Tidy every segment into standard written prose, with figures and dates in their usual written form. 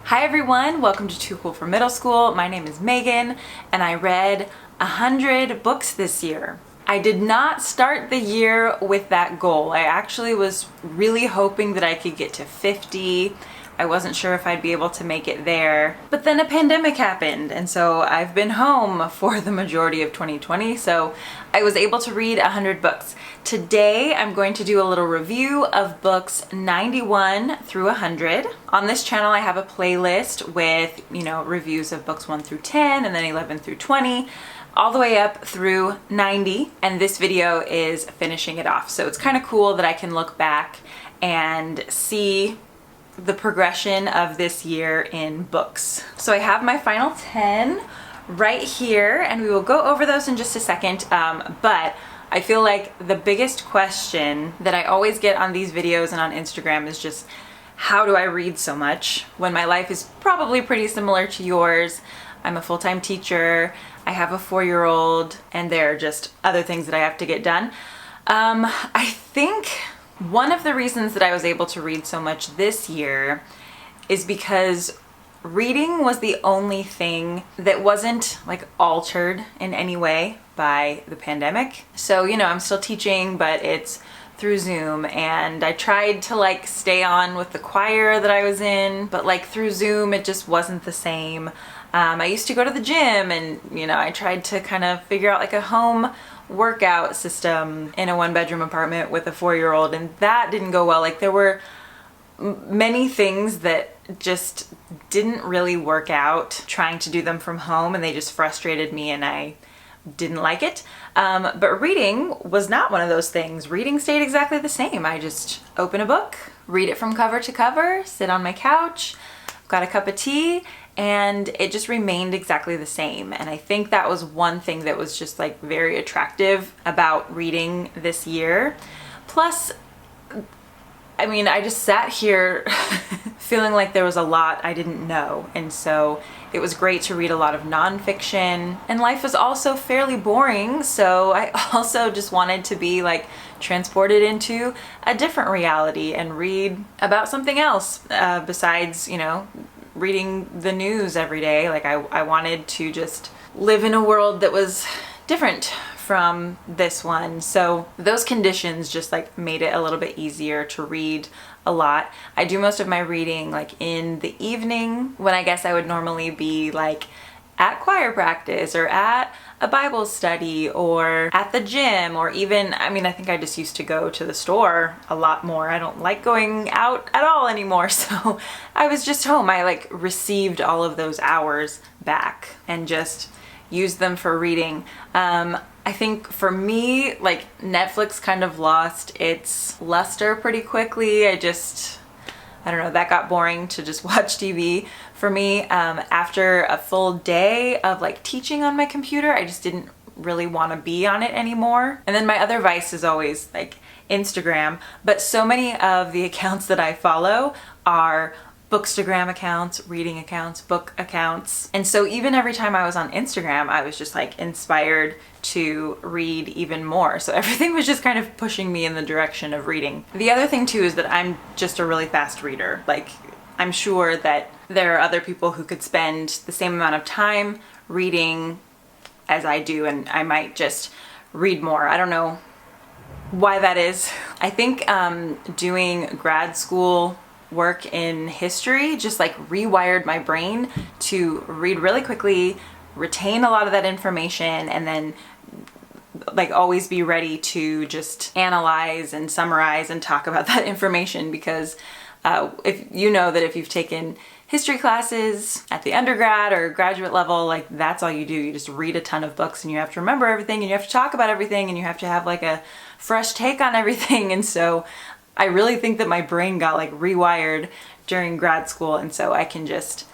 Hi everyone, welcome to Too Cool for Middle School. My name is Megan and I read 100 books this year. I did not start the year with that goal. I actually was really hoping that I could get to 50. I wasn't sure if I'd be able to make it there. But then a pandemic happened, and so I've been home for the majority of 2020, so I was able to read 100 books. Today I'm going to do a little review of books 91 through 100. On this channel I have a playlist with, reviews of books 1 through 10 and then 11 through 20. All the way up through 90, and this video is finishing it off. So it's kind of cool that I can look back and see the progression of this year in books. So I have my final 10 right here, and we will go over those in just a second, but I feel like the biggest question that I always get on these videos and on Instagram is just, how do I read so much when my life is probably pretty similar to yours? I'm a full-time teacher, I have a 4-year-old, and there are just other things that I have to get done. I think one of the reasons that I was able to read so much this year is because reading was the only thing that wasn't like altered in any way by the pandemic. So, I'm still teaching, but it's through Zoom, and I tried to stay on with the choir that I was in, but through Zoom it just wasn't the same. I used to go to the gym, and I tried to kind of figure out a home workout system in a 1-bedroom apartment with a 4-year-old, and that didn't go well. There were many things that just didn't really work out trying to do them from home, and they just frustrated me and I didn't like it. But reading was not one of those things. Reading stayed exactly the same. I just open a book, read it from cover to cover, sit on my couch, got a cup of tea, and it just remained exactly the same. And I think that was one thing that was just very attractive about reading this year. Plus, I just sat here feeling like there was a lot I didn't know, and so it was great to read a lot of nonfiction. And life is also fairly boring, so I also just wanted to be transported into a different reality and read about something else besides, reading the news every day. I wanted to just live in a world that was different from this one. So those conditions just made it a little bit easier to read a lot. I do most of my reading in the evening, when I guess I would normally be at choir practice or at a Bible study or at the gym, or even, I think I just used to go to the store a lot more. I don't like going out at all anymore, so I was just home. I received all of those hours back and just used them for reading. I think for me, Netflix kind of lost its luster pretty quickly. I don't know, that got boring to just watch TV for me. After a full day of teaching on my computer, I just didn't really want to be on it anymore. And then my other vice is always Instagram, but so many of the accounts that I follow are Bookstagram accounts, reading accounts, book accounts. And so even every time I was on Instagram, I was just inspired to read even more. So everything was just kind of pushing me in the direction of reading. The other thing too is that I'm just a really fast reader. I'm sure that there are other people who could spend the same amount of time reading as I do, and I might just read more. I don't know why that is. I think doing grad school work in history just rewired my brain to read really quickly, retain a lot of that information, and then always be ready to just analyze and summarize and talk about that information. Because if you've taken history classes at the undergrad or graduate level, that's all you do. You just read a ton of books, and you have to remember everything, and you have to talk about everything, and you have to have a fresh take on everything. And so I really think that my brain got rewired during grad school, and so I can just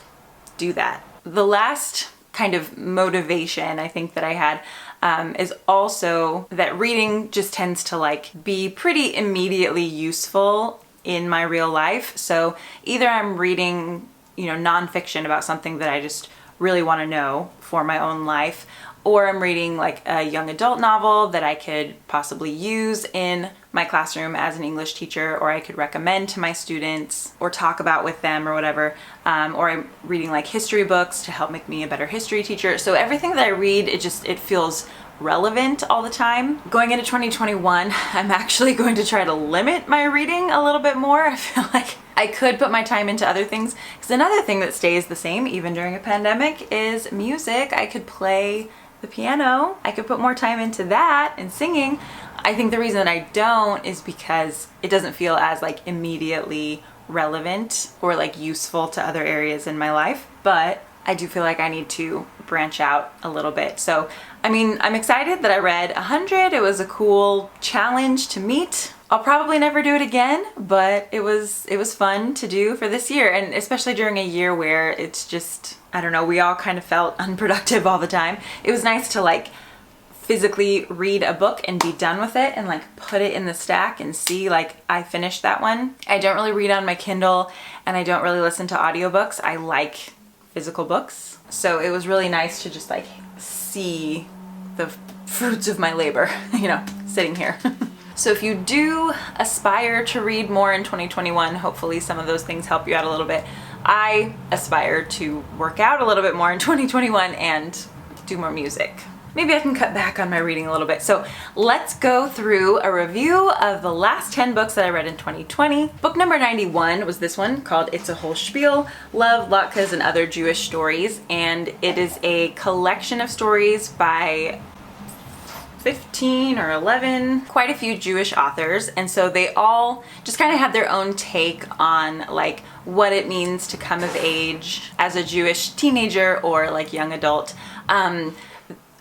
do that. The last kind of motivation I think that I had is also that reading just tends to be pretty immediately useful in my real life. So either I'm reading, nonfiction about something that I just really want to know for my own life, or I'm reading a young adult novel that I could possibly use in my classroom as an English teacher, or I could recommend to my students or talk about with them or whatever. Or I'm reading like history books to help make me a better history teacher. So everything that I read, it feels relevant all the time. Going into 2021, I'm actually going to try to limit my reading a little bit more. I feel like I could put my time into other things, because another thing that stays the same even during a pandemic is music. I could play the piano. I could put more time into that and singing. I think the reason that I don't is because it doesn't feel as like immediately relevant or like useful to other areas in my life, but I do feel like I need to branch out a little bit. So, I mean, I'm excited that I read 100. It was a cool challenge to meet. I'll probably never do it again, but it was fun to do for this year, and especially during a year where it's just, I don't know, we all kind of felt unproductive all the time. It was nice to like physically read a book and be done with it and like put it in the stack and see like I finished that one. I don't really read on my Kindle, and I don't really listen to audiobooks. I like physical books. So it was really nice to just like see the fruits of my labor, you know, sitting here. So if you do aspire to read more in 2021, hopefully some of those things help you out a little bit. I aspire to work out a little bit more in 2021 and do more music. Maybe I can cut back on my reading a little bit. So let's go through a review of the last 10 books that I read in 2020. Book number 91 was this one called It's a Whole Spiel, Love, Latkes, and Other Jewish Stories. And it is a collection of stories by 15 or 11, quite a few Jewish authors. And so they all just kind of had their own take on like what it means to come of age as a Jewish teenager or like young adult.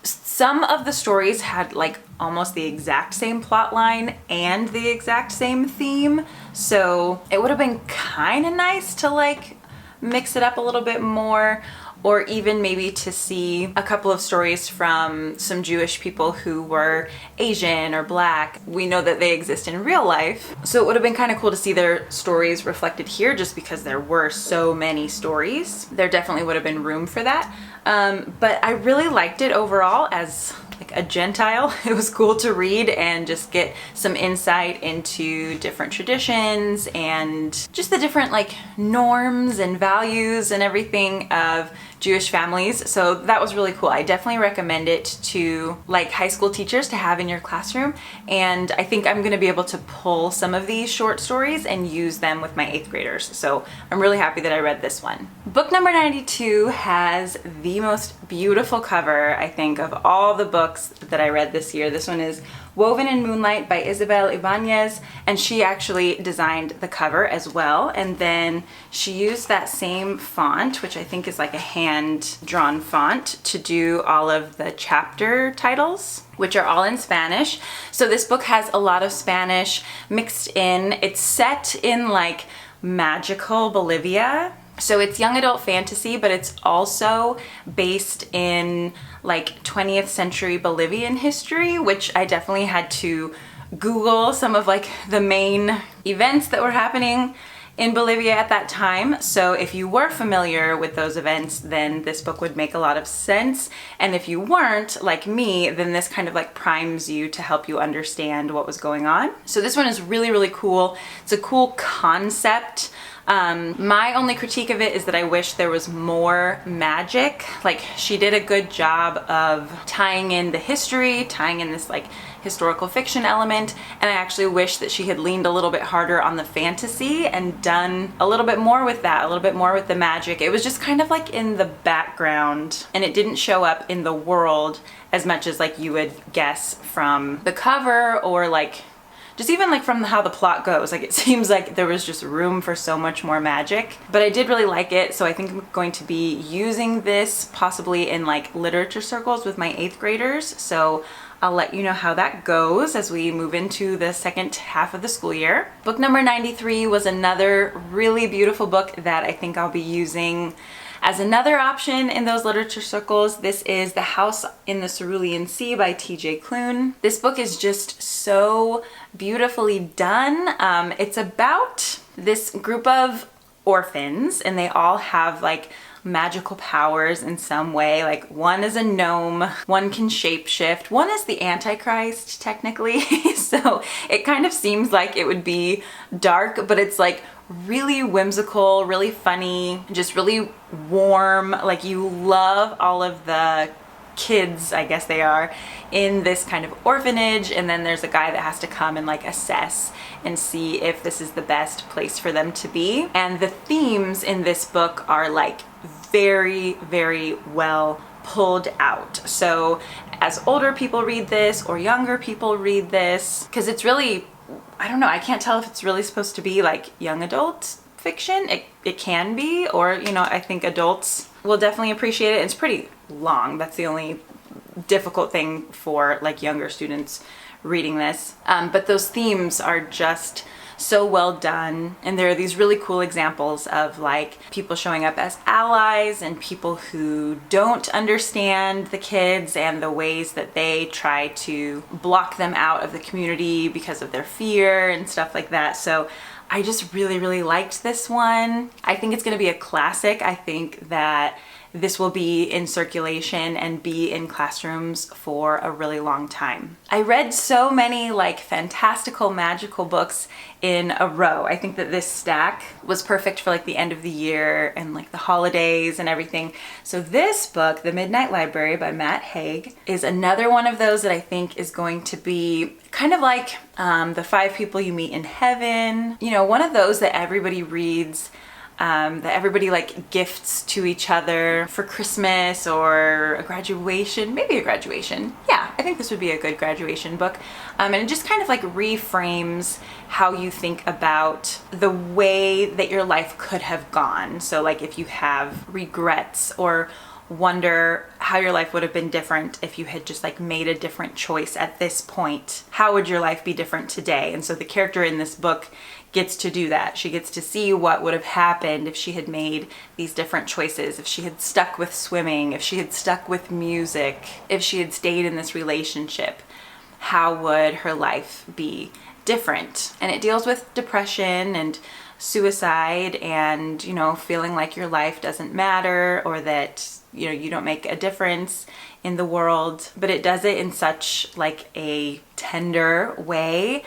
Some of the stories had like almost the exact same plot line and the exact same theme. So it would have been kind of nice to like mix it up a little bit more, or even maybe to see a couple of stories from some Jewish people who were Asian or Black. We know that they exist in real life, so it would have been kind of cool to see their stories reflected here, just because there were so many stories. There definitely would have been room for that. But I really liked it overall as like a Gentile. It was cool to read and just get some insight into different traditions and just the different like norms and values and everything of Jewish families. So that was really cool. I definitely recommend it to like high school teachers to have in your classroom. And I think I'm going to be able to pull some of these short stories and use them with my 8th graders. So I'm really happy that I read this one. Book number 92 has the most beautiful cover, I think, of all the books that I read this year. This one is Woven in Moonlight by Isabel Ibanez, and she actually designed the cover as well. And then she used that same font, which I think is like a hand-drawn font, to do all of the chapter titles, which are all in Spanish. So this book has a lot of Spanish mixed in. It's set in like magical Bolivia. So it's young adult fantasy, but it's also based in like 20th century Bolivian history, which I definitely had to Google some of like the main events that were happening in Bolivia at that time. So if you were familiar with those events, then this book would make a lot of sense. And if you weren't, like me, then this kind of like primes you to help you understand what was going on. So this one is really, really cool. It's a cool concept. My only critique of it is that I wish there was more magic. Like, she did a good job of tying in the history, tying in this like historical fiction element, and I actually wish that she had leaned a little bit harder on the fantasy and done a little bit more with that, a little bit more with the magic. It was just kind of like in the background, and it didn't show up in the world as much as like you would guess from the cover, or like just even like from how the plot goes. Like, it seems like there was just room for so much more magic. But I did really like it, so I think I'm going to be using this possibly in like literature circles with my 8th graders. So I'll let you know how that goes as we move into the second half of the school year. Book number 93 was another really beautiful book that I think I'll be using as another option in those literature circles. This is The House in the Cerulean Sea by T.J. Klune. This book is just so beautifully done. It's about this group of orphans, and they all have like magical powers in some way. Like one is a gnome, one can shapeshift, one is the Antichrist technically. So it kind of seems like it would be dark, but it's like really whimsical, really funny, just really warm. Like you love all of the kids, I guess they are, in this kind of orphanage, and then there's a guy that has to come and like assess and see if this is the best place for them to be. And the themes in this book are like very, very well pulled out. So as older people read this or younger people read this, because it's really, I don't know, I can't tell if it's really supposed to be like young adult fiction. It can be, or, you know, I think adults will definitely appreciate it. It's pretty long. That's the only difficult thing for like younger students reading this. But those themes are just so well done, and there are these really cool examples of like people showing up as allies and people who don't understand the kids and the ways that they try to block them out of the community because of their fear and stuff like that. So I just really, really liked this one. I think it's going to be a classic. I think that this will be in circulation and be in classrooms for a really long time. I read so many like fantastical, magical books in a row. I think that this stack was perfect for like the end of the year and like the holidays and everything. So this book, The Midnight Library by Matt Haig, is another one of those that I think is going to be kind of like The Five People You Meet in Heaven. You know, one of those that everybody reads, that everybody like gifts to each other for Christmas or a graduation, maybe a graduation. Yeah, I think this would be a good graduation book. And it just kind of like reframes how you think about the way that your life could have gone. So like if you have regrets or wonder how your life would have been different if you had just like made a different choice at this point, how would your life be different today? And so the character in this book gets to do that. She gets to see what would have happened if she had made these different choices, if she had stuck with swimming, if she had stuck with music, if she had stayed in this relationship, how would her life be different? And it deals with depression and suicide and, you know, feeling like your life doesn't matter or that, you know, you don't make a difference in the world, but it does it in such like a tender way.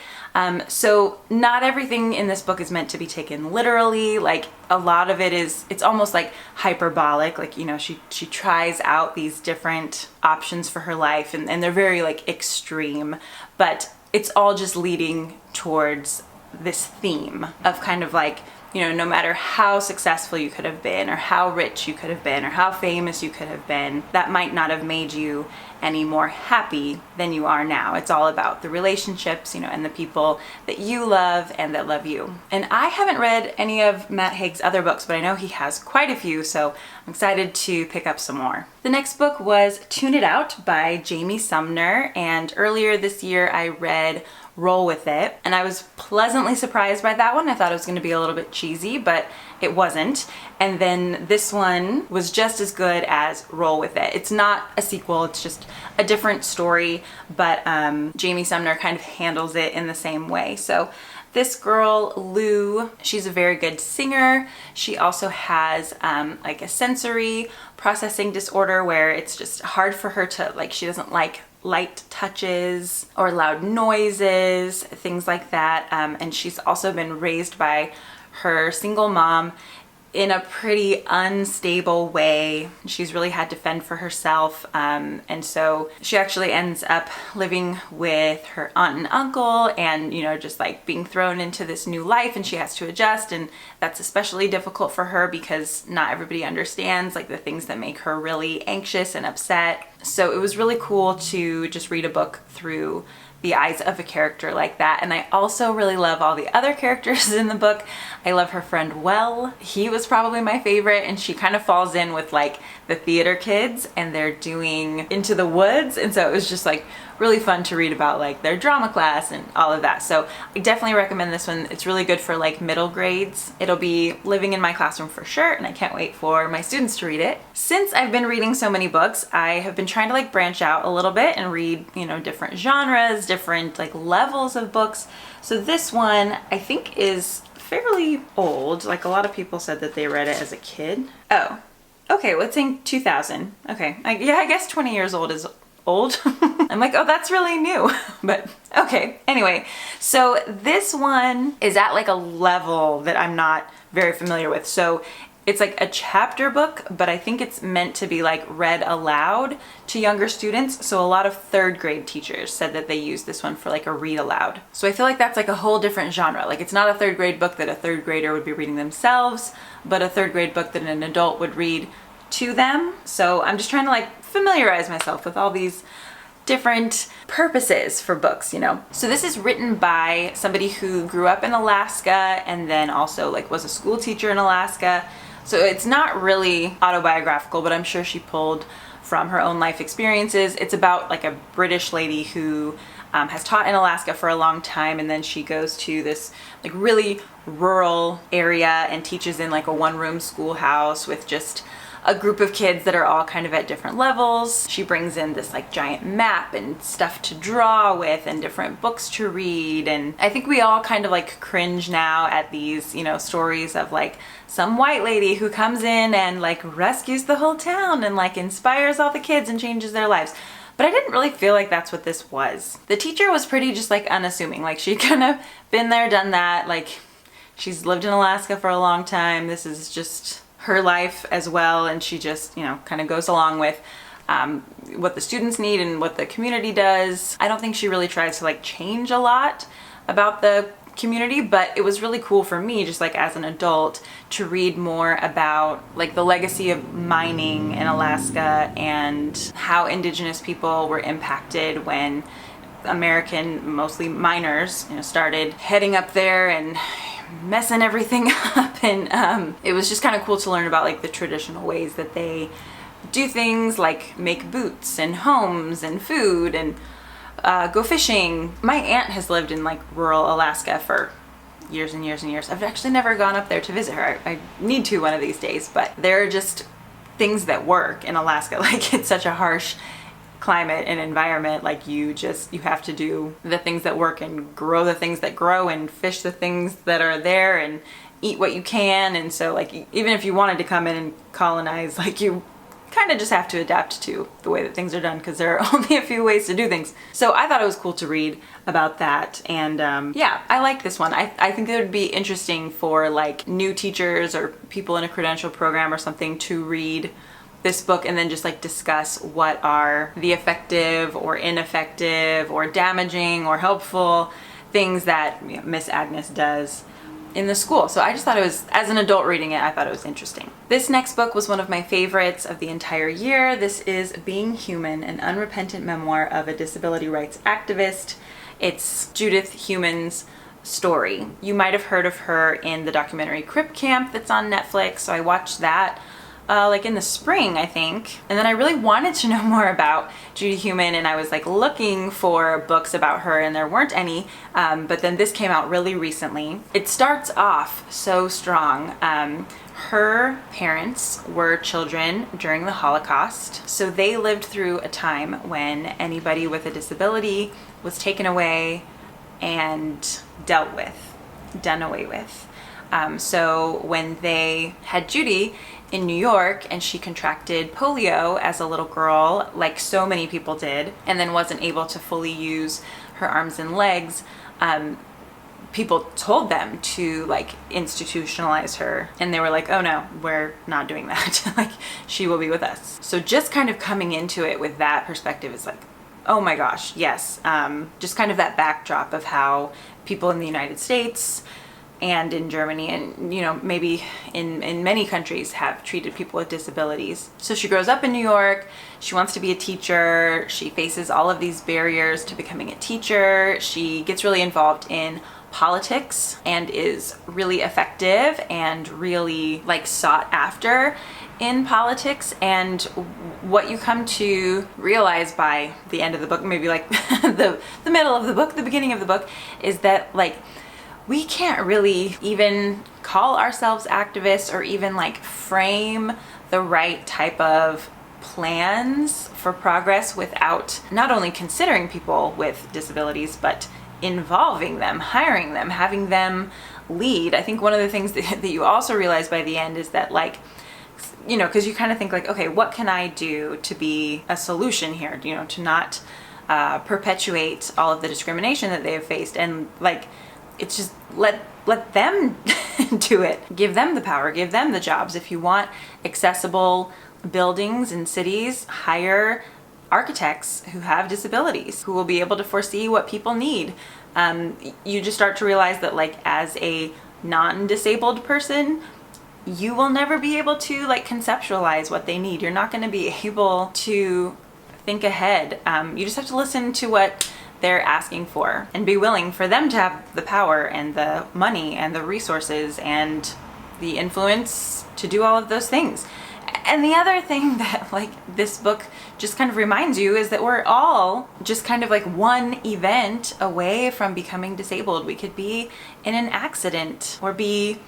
So not everything in this book is meant to be taken literally. Like a lot of it is, it's almost like hyperbolic. Like, you know, she tries out these different options for her life and they're very like extreme, but it's all just leading towards this theme of kind of like, you know, no matter how successful you could have been or how rich you could have been or how famous you could have been, that might not have made you any more happy than you are now. It's all about the relationships, you know, and the people that you love and that love you. And I haven't read any of Matt Haig's other books, but I know he has quite a few, so I'm excited to pick up some more. The next book was Tune It Out by Jamie Sumner, and earlier this year I read Roll With It, and I was pleasantly surprised by that one. I thought it was going to be a little bit cheesy, but it wasn't. And then this one was just as good as Roll With It. It's not a sequel, it's just a different story, but Jamie Sumner kind of handles it in the same way. So this girl, Lou, she's a very good singer. She also has like a sensory processing disorder where it's just hard for her to, like, she doesn't like light touches or loud noises, things like that. And she's also been raised by her single mom in a pretty unstable way. She's really had to fend for herself. And so she actually ends up living with her aunt and uncle and, you know, just like being thrown into this new life, and she has to adjust. And that's especially difficult for her because not everybody understands like the things that make her really anxious and upset. So it was really cool to just read a book through the eyes of a character like that. And I also really love all the other characters in the book. I love her friend Well. He was probably my favorite, and she kind of falls in with like the theater kids, and they're doing Into the Woods, and so it was just like really fun to read about like their drama class and all of that. So I definitely recommend this one. It's really good for like middle grades. It'll be living in my classroom for sure, and I can't wait for my students to read it. Since I've been reading so many books, I have been trying to like branch out a little bit and read, you know, different genres, different like levels of books. So this one I think is fairly old. Like a lot of people said that they read it as a kid. Oh, okay, let's say 2000. Okay, yeah, I guess 20 years old is old. I'm like, oh, that's really new. But okay, anyway, so this one is at like a level that I'm not very familiar with. So it's like a chapter book, but I think it's meant to be like read aloud to younger students. So a lot of third grade teachers said that they use this one for like a read aloud. So I feel like that's like a whole different genre. Like it's not a third grade book that a third grader would be reading themselves, but a third grade book that an adult would read to them. So I'm just trying to like familiarize myself with all these different purposes for books, you know. So this is written by somebody who grew up in Alaska and then also like was a school teacher in Alaska. So it's not really autobiographical, but I'm sure she pulled from her own life experiences. It's about like a British lady who has taught in Alaska for a long time, and then she goes to this like really rural area and teaches in like a one-room schoolhouse with just a group of kids that are all kind of at different levels. She brings in this like giant map and stuff to draw with and different books to read. And I think we all kind of like cringe now at these, you know, stories of like some white lady who comes in and like rescues the whole town and like inspires all the kids and changes their lives. But I didn't really feel like that's what this was. The teacher was pretty just like unassuming. Like she'd kind of been there, done that. Like she's lived in Alaska for a long time. This is just her life as well, and she just, you know, kind of goes along with what the students need and what the community does. I don't think she really tries to like change a lot about the community, but it was really cool for me, just like as an adult, to read more about like the legacy of mining in Alaska and how indigenous people were impacted when American, mostly miners, you know, started heading up there and messing everything up. And it was just kind of cool to learn about like the traditional ways that they do things, like make boots and homes and food and go fishing. My aunt has lived in like rural Alaska for years and years and years. I've actually never gone up there to visit her. I need to one of these days, but there are just things that work in Alaska. Like it's such a harsh climate and environment. Like you have to do the things that work and grow the things that grow and fish the things that are there and eat what you can. And so like even if you wanted to come in and colonize, like you kind of just have to adapt to the way that things are done, because there are only a few ways to do things. So I thought it was cool to read about that. And yeah, I like this one. I think it would be interesting for like new teachers or people in a credential program or something to read this book and then just like discuss what are the effective or ineffective or damaging or helpful things that, you know, Miss Agnes does in the school. So I just thought it was, as an adult reading it, I thought it was interesting. This next book was one of my favorites of the entire year. This is Being Human, an unrepentant memoir of a disability rights activist. It's Judith Human's story. You might have heard of her in the documentary Crip Camp that's on Netflix. So I watched that like in the spring, I think. And then I really wanted to know more about Judy Heumann, and I was like looking for books about her and there weren't any, but then this came out really recently. It starts off so strong. Her parents were children during the Holocaust, so they lived through a time when anybody with a disability was taken away and dealt with, done away with. So when they had Judy in New York and she contracted polio as a little girl, like so many people did, and then wasn't able to fully use her arms and legs, people told them to like institutionalize her, and they were like, oh no, we're not doing that. Like she will be with us. So just kind of coming into it with that perspective is like, oh my gosh, yes. Just kind of that backdrop of how people in the United States and in Germany and, you know, maybe in many countries have treated people with disabilities. So she grows up in New York. She wants to be a teacher. She faces all of these barriers to becoming a teacher. She gets really involved in politics and is really effective and really like sought after in politics. And what you come to realize by the end of the book, maybe like the middle of the book, the beginning of the book, is that like we can't really even call ourselves activists or even like frame the right type of plans for progress without not only considering people with disabilities, but involving them, hiring them, having them lead. I think one of the things that you also realize by the end is that, like, you know, because you kind of think like, okay, what can I do to be a solution here, you know, to not perpetuate all of the discrimination that they have faced. And like, it's just let them do it. Give them the power, give them the jobs. If you want accessible buildings in cities, hire architects who have disabilities, who will be able to foresee what people need. You just start to realize that, like, as a non-disabled person, you will never be able to, like, conceptualize what they need. You're not going to be able to think ahead. You just have to listen to what they're asking for and be willing for them to have the power and the money and the resources and the influence to do all of those things. And the other thing that, like, this book just kind of reminds you is that we're all just kind of like one event away from becoming disabled. We could be in an accident or be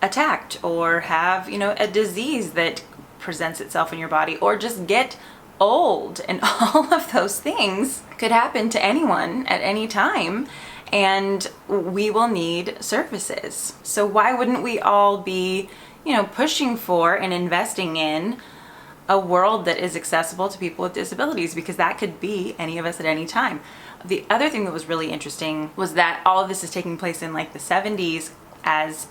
attacked or have, you know, a disease that presents itself in your body, or just get old, and all of those things could happen to anyone at any time, and we will need services. So why wouldn't we all be, you know, pushing for and investing in a world that is accessible to people with disabilities, because that could be any of us at any time. The other thing that was really interesting was that all of this is taking place in, like, the 70s, as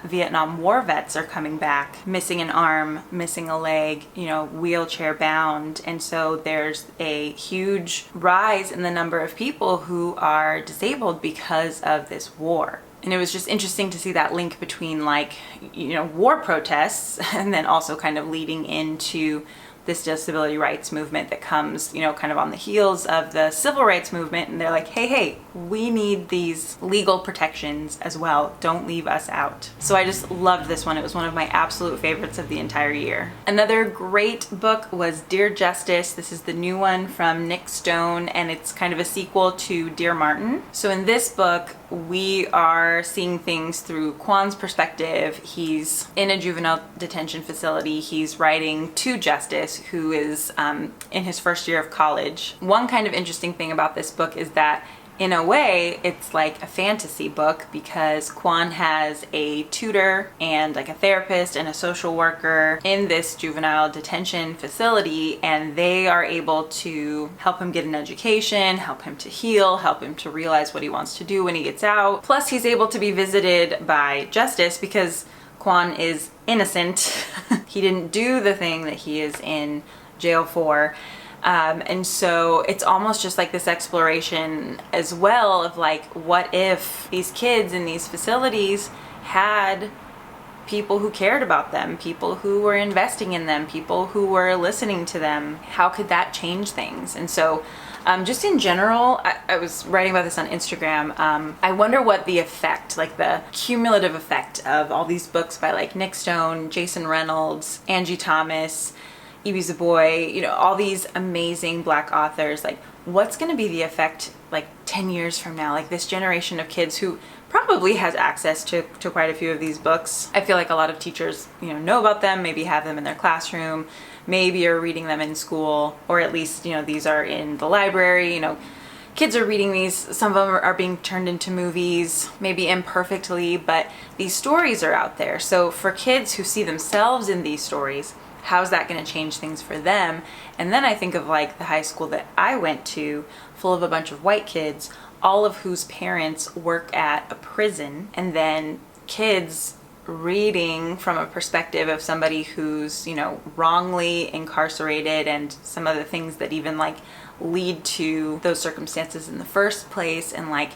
Vietnam War vets are coming back, missing an arm, missing a leg, you know, wheelchair bound. And so there's a huge rise in the number of people who are disabled because of this war. And it was just interesting to see that link between, like, you know, war protests and then also kind of leading into this disability rights movement that comes, you know, kind of on the heels of the civil rights movement. And they're like, hey, we need these legal protections as well. Don't leave us out. So I just loved this one. It was one of my absolute favorites of the entire year. Another great book was Dear Justice. This is the new one from Nick Stone, and it's kind of a sequel to Dear Martin. So in this book, we are seeing things through Kwan's perspective. He's in a juvenile detention facility. He's writing to Justice, who is in his first year of college. One kind of interesting thing about this book is that, in a way, it's like a fantasy book, because Kwan has a tutor and, like, a therapist and a social worker in this juvenile detention facility, and they are able to help him get an education, help him to heal, help him to realize what he wants to do when he gets out. Plus, he's able to be visited by Justice because Kwan is innocent. He didn't do the thing that he is in jail for. And so it's almost just like this exploration as well of, like, what if these kids in these facilities had people who cared about them, people who were investing in them, people who were listening to them? How could that change things? And so just in general, I was writing about this on Instagram. I wonder what the effect, like the cumulative effect of all these books by, like, Nick Stone, Jason Reynolds, Angie Thomas, Ibi Zoboi, you know, all these amazing Black authors, like, what's going to be the effect, like, 10 years from now? Like, this generation of kids who probably has access to quite a few of these books. I feel like a lot of teachers, you know about them, maybe have them in their classroom, maybe are reading them in school, or at least, you know, these are in the library, you know. Kids are reading these, some of them are being turned into movies, maybe imperfectly, but these stories are out there. So for kids who see themselves in these stories, how's that going to change things for them? And then I think of, like, the high school that I went to, full of a bunch of white kids, all of whose parents work at a prison, and then kids reading from a perspective of somebody who's, you know, wrongly incarcerated, and some of the things that even, like, lead to those circumstances in the first place, and, like,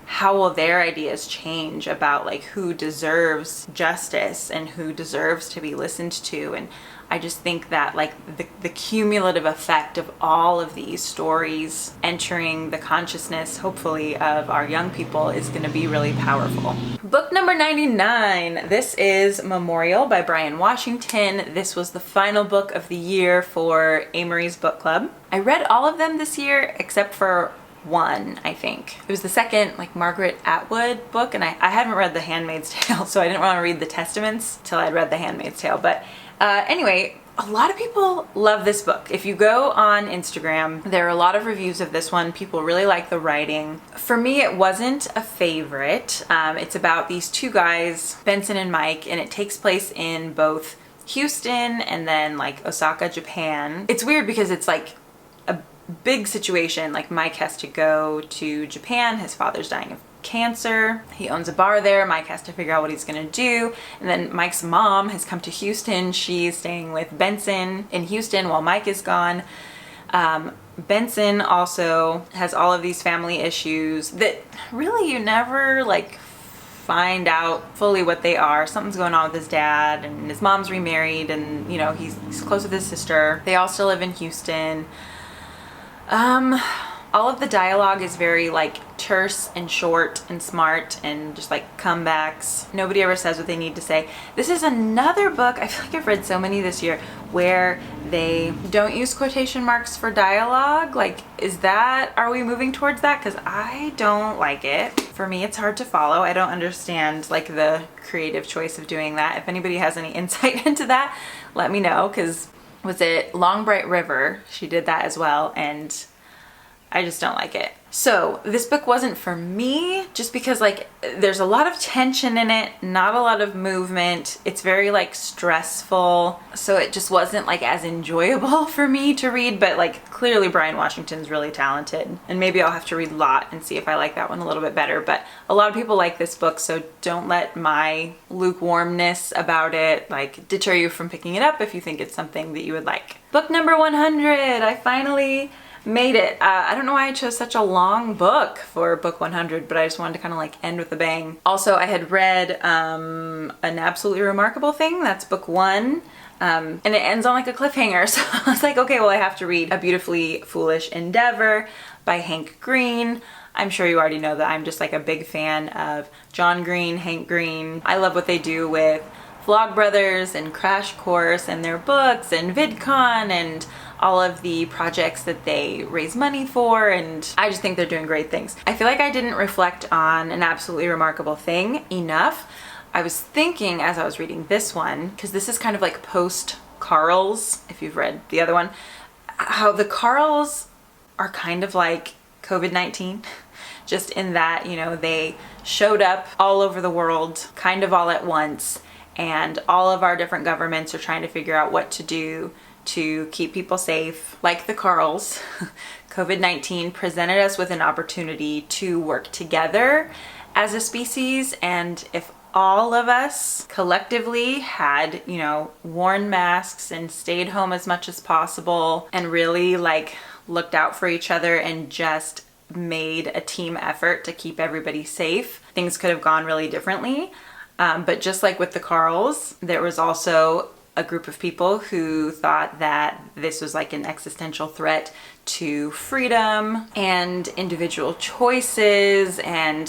how will their ideas change about, like, who deserves justice and who deserves to be listened to. And I just think that, like, the cumulative effect of all of these stories entering the consciousness, hopefully, of our young people is going to be really powerful. Book number 99. This is Memorial by Brian Washington. This was the final book of the year for Amory's book club. I read all of them this year except for one, I think. It was the second, like, Margaret Atwood book, and I hadn't read The Handmaid's Tale, so I didn't want to read the Testaments till I'd read The Handmaid's Tale. But anyway, a lot of people love this book. If you go on Instagram, there are a lot of reviews of this one. People really like the writing. For me, it wasn't a favorite. It's about these two guys, Benson and Mike, and it takes place in both Houston and then like Osaka, Japan. It's weird because it's like a big situation. Like Mike has to go to Japan. His father's dying of cancer. He owns a bar there. Mike has to figure out what he's gonna do. And then Mike's mom has come to Houston. She's staying with Benson in Houston while Mike is gone. Benson also has all of these family issues that really you never like find out fully what they are. Something's going on with his dad, and his mom's remarried, and you know, he's close with his sister. They all still live in Houston. All of the dialogue is very like terse and short and smart and just like comebacks. Nobody ever says what they need to say. This is another book, I feel like I've read so many this year, where they don't use quotation marks for dialogue. Like, are we moving towards that? Because I don't like it. For me, it's hard to follow. I don't understand like the creative choice of doing that. If anybody has any insight into that, let me know, because was it Long Bright River? She did that as well, and I just don't like it. So this book wasn't for me just because like there's a lot of tension in it, not a lot of movement. It's very like stressful. So it just wasn't like as enjoyable for me to read, but like clearly Brian Washington's really talented, and maybe I'll have to read Lot and see if I like that one a little bit better. But a lot of people like this book, so don't let my lukewarmness about it like deter you from picking it up if you think it's something that you would like. Book number 100, I finally made it. I don't know why I chose such a long book for book 100, but I just wanted to kind of like end with a bang. Also, I had read An Absolutely Remarkable Thing. That's book 1. And it ends on like a cliffhanger. So I was like, okay, well, I have to read A Beautifully Foolish Endeavor by Hank Green. I'm sure you already know that I'm just like a big fan of John Green, Hank Green. I love what they do with Vlogbrothers and Crash Course and their books and VidCon and all of the projects that they raise money for, and I just think they're doing great things. I feel like I didn't reflect on An Absolutely Remarkable Thing enough. I was thinking as I was reading this one, because this is kind of like post-Carls, if you've read the other one, how the Carls are kind of like COVID-19, just in that, you know, they showed up all over the world kind of all at once, and all of our different governments are trying to figure out what to do to keep people safe. Like the Carls, COVID-19 presented us with an opportunity to work together as a species, and if all of us collectively had, you know, worn masks and stayed home as much as possible and really like looked out for each other and just made a team effort to keep everybody safe, things could have gone really differently. But just like with the Carls, there was also a group of people who thought that this was like an existential threat to freedom and individual choices and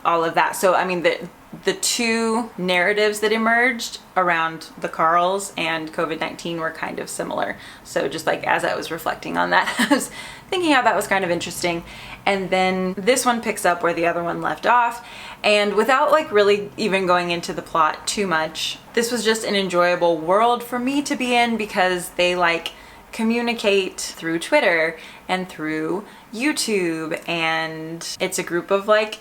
all of that. So I mean, the two narratives that emerged around the Carls and COVID-19 were kind of similar. So just like as I was reflecting on that, I was thinking how that was kind of interesting. And then this one picks up where the other one left off. And without like really even going into the plot too much, this was just an enjoyable world for me to be in, because they like communicate through Twitter and through YouTube, and it's a group of like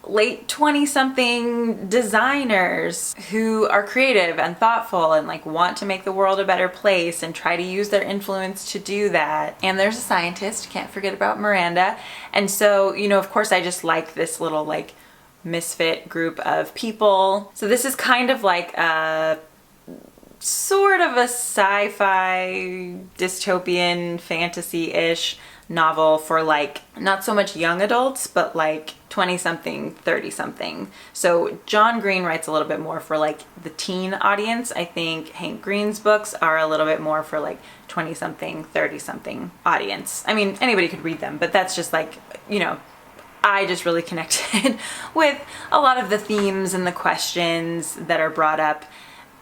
late 20-something designers who are creative and thoughtful and like want to make the world a better place and try to use their influence to do that. And there's a scientist, can't forget about Miranda. And so, you know, of course I just like this little like misfit group of people. So this is kind of like a sort of a sci-fi dystopian fantasy-ish novel for like not so much young adults, but like 20-something, 30-something. So John Green writes a little bit more for like the teen audience. I think Hank Green's books are a little bit more for like 20-something, 30-something audience. I mean, anybody could read them, but that's just like, you know, I just really connected with a lot of the themes and the questions that are brought up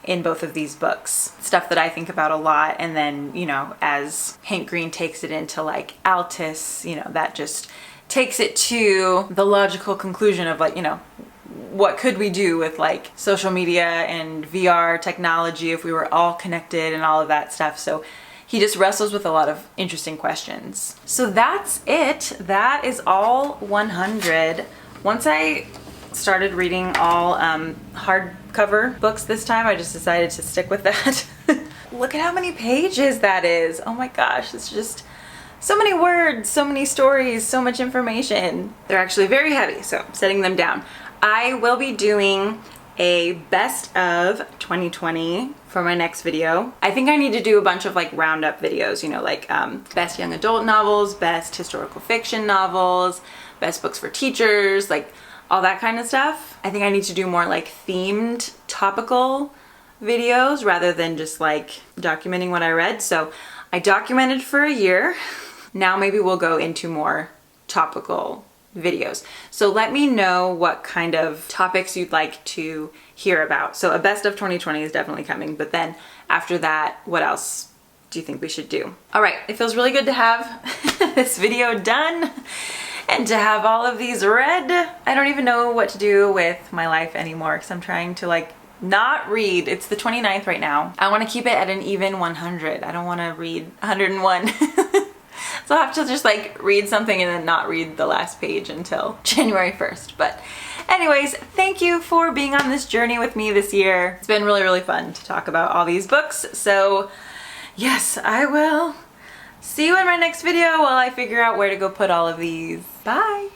in both of these books. Stuff that I think about a lot, and then, you know, as Hank Green takes it into like Altus, you know, that just takes it to the logical conclusion of like, you know, what could we do with like social media and VR technology if we were all connected and all of that stuff. So he just wrestles with a lot of interesting questions. So that's it. That is all 100. Once I started reading all hardcover books this time, I just decided to stick with that. Look at how many pages that is. Oh my gosh, it's just so many words, so many stories, so much information. They're actually very heavy, so I'm setting them down. I will be doing a best of 2020 for my next video. I think I need to do a bunch of like roundup videos, you know, like best young adult novels, best historical fiction novels, best books for teachers, like all that kind of stuff. I think I need to do more like themed topical videos rather than just like documenting what I read. So I documented for a year. Now maybe we'll go into more topical videos. So let me know what kind of topics you'd like to hear about. So a best of 2020 is definitely coming, but then after that, what else do you think we should do? All right, it feels really good to have this video done and to have all of these read. I don't even know what to do with my life anymore because I'm trying to like not read. It's the 29th right now. I want to keep it at an even 100. I don't want to read 101. So I'll have to just like read something and then not read the last page until January 1st. But anyways, thank you for being on this journey with me this year. It's been really, really fun to talk about all these books. So yes, I will see you in my next video while I figure out where to go put all of these. Bye.